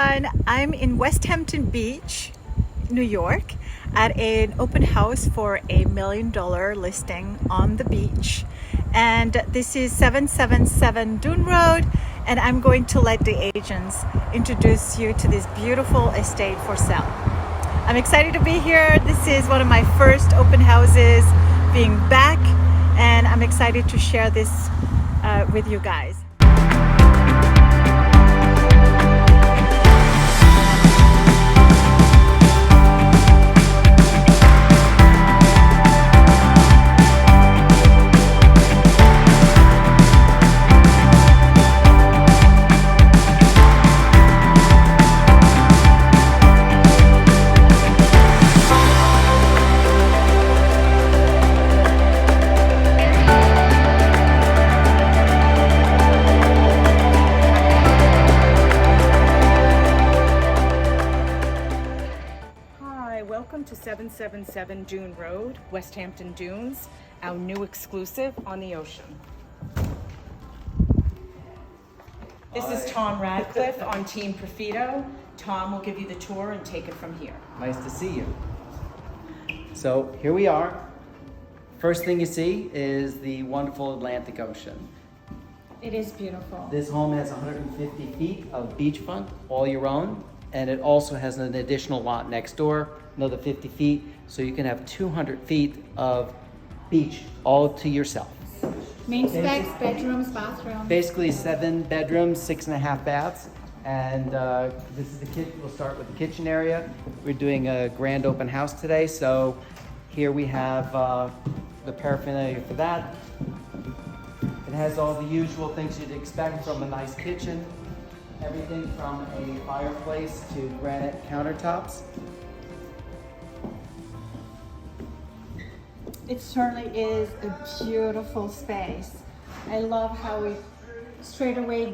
everyone. I'm in West Hampton Beach, New York, at an open house for a $1 million listing on the beach. And this is 777 Dune Road, and I'm going to let the agents introduce you to this beautiful estate for sale. I'm excited to be here. This is one of my first open houses being back, and I'm excited to share this with you guys. Welcome to 777 Dune Road, West Hampton Dunes, our new exclusive on the ocean. This is Tom Radcliffe on Team Profito. Tom will give you the tour and take it from here. Nice to see you. So here we are. First thing you see is the wonderful Atlantic Ocean. It is beautiful. This home has 150 feet of beachfront, all your own, and it also has an additional lot next door, another 50 feet, so you can have 200 feet of beach all to yourself. Main specs, bedrooms, bathrooms. Basically 7 bedrooms, 6.5 baths, and this is the kitchen. We'll start with the kitchen area. We're doing a grand open house today, so here we have the paraphernalia for that. It has all the usual things you'd expect from a nice kitchen. Everything from a fireplace to granite countertops. It certainly is a beautiful space. I love how it straight away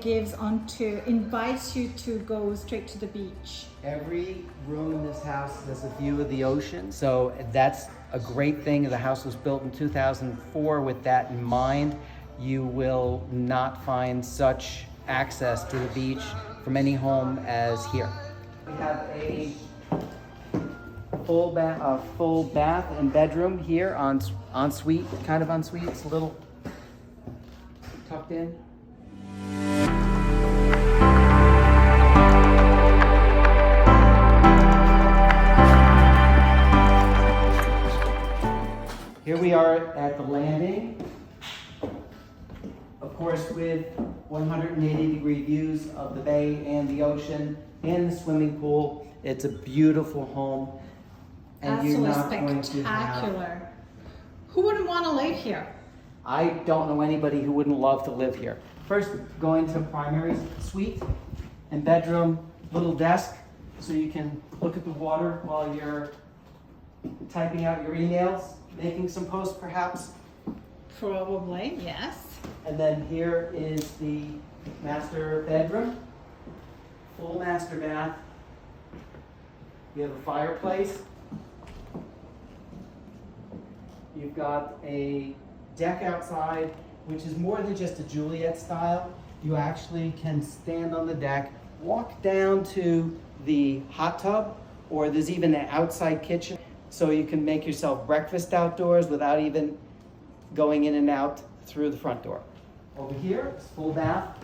invites you to go straight to the beach. Every room in this house has a view of the ocean, so that's a great thing. The house was built in 2004 with that in mind. You will not find such access to the beach from any home as here. We have a full bath and bedroom here en suite, kind of en suite. It's a little tucked in. Here we are at the landing. Of course, with 180-degree views of the bay and the ocean and the swimming pool. It's a beautiful home. And Absolutely you're not going to spectacular. Who wouldn't want to live here? I don't know anybody who wouldn't love to live here. First, going to primary suite and bedroom, little desk, so you can look at the water while you're typing out your emails, making some posts perhaps. Probably, yes. And then here is the master bedroom, full master bath. You have a fireplace. You've got a deck outside, which is more than just a Juliet style. You actually can stand on the deck, walk down to the hot tub, or there's even an outside kitchen, so you can make yourself breakfast outdoors without even going in and out through the front door. Over here, it's full bath.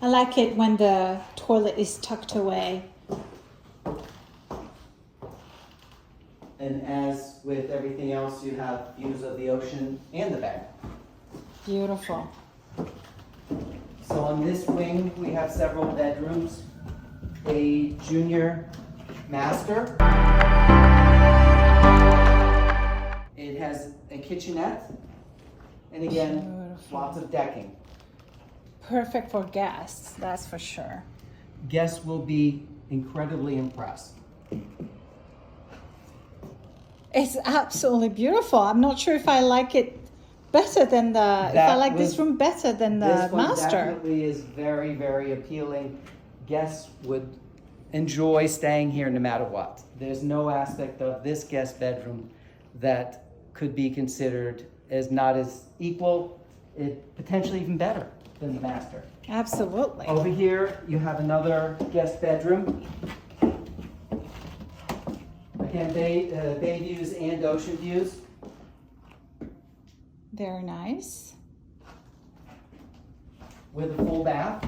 I like it when the toilet is tucked away. And as with everything else, you have views of the ocean and the bay. Beautiful. So on this wing, we have several bedrooms, a junior master. It has a kitchenette, and again, Beautiful. lots of decking. Perfect for guests, that's for sure. Guests will be incredibly impressed. It's absolutely beautiful. I'm not sure if I like it better than this room better than the This one master. definitely is very, very appealing. Guests would enjoy staying here no matter what. There's no aspect of this guest bedroom that could be considered as not as equal it potentially even better than the master. Absolutely. Over here, you have another guest bedroom. Again, bay views and ocean views. Very nice. With a full bath.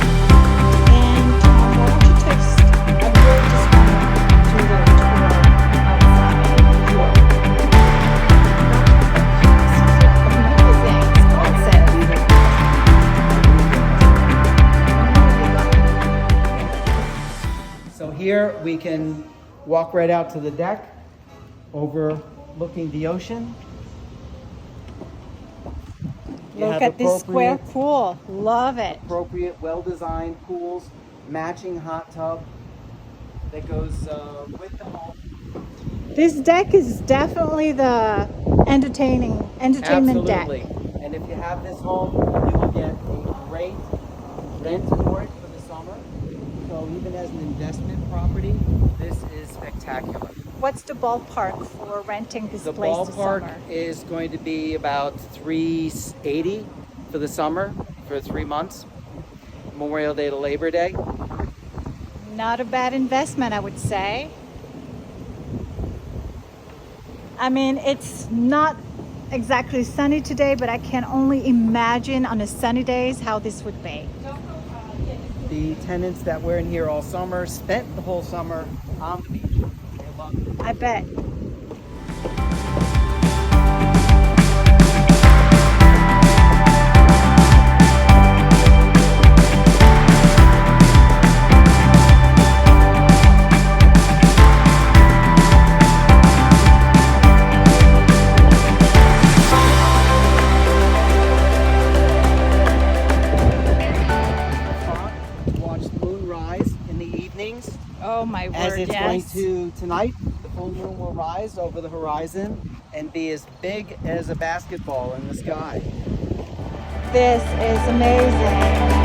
And Tom, why don't you take I really just want to do the tour outside. Amazing. Expensive. So here we can walk right out to the deck, overlooking the ocean. You Look have at this square appropriate- pool. Love it. Appropriate, well-designed pools, matching hot tub that goes with the home. This deck is definitely the entertainment deck. Absolutely. And if you have this home, you will get a great rent for it for the summer. So even as an investment property, this is spectacular. What's the ballpark for renting this The place this ballpark summer? is going to be about $380 for the summer for 3 months, Memorial Day to Labor Day. Not a bad investment, I would say. I mean, it's not exactly sunny today, but I can only imagine on a sunny days how this would be. The tenants that were in here all summer spent the whole summer on the beach. They loved it. I bet. Watch the moon rise in the evenings. Oh my word, As it's yes. going to tonight, the full moon will rise over the horizon and be as big as a basketball in the sky. This is amazing.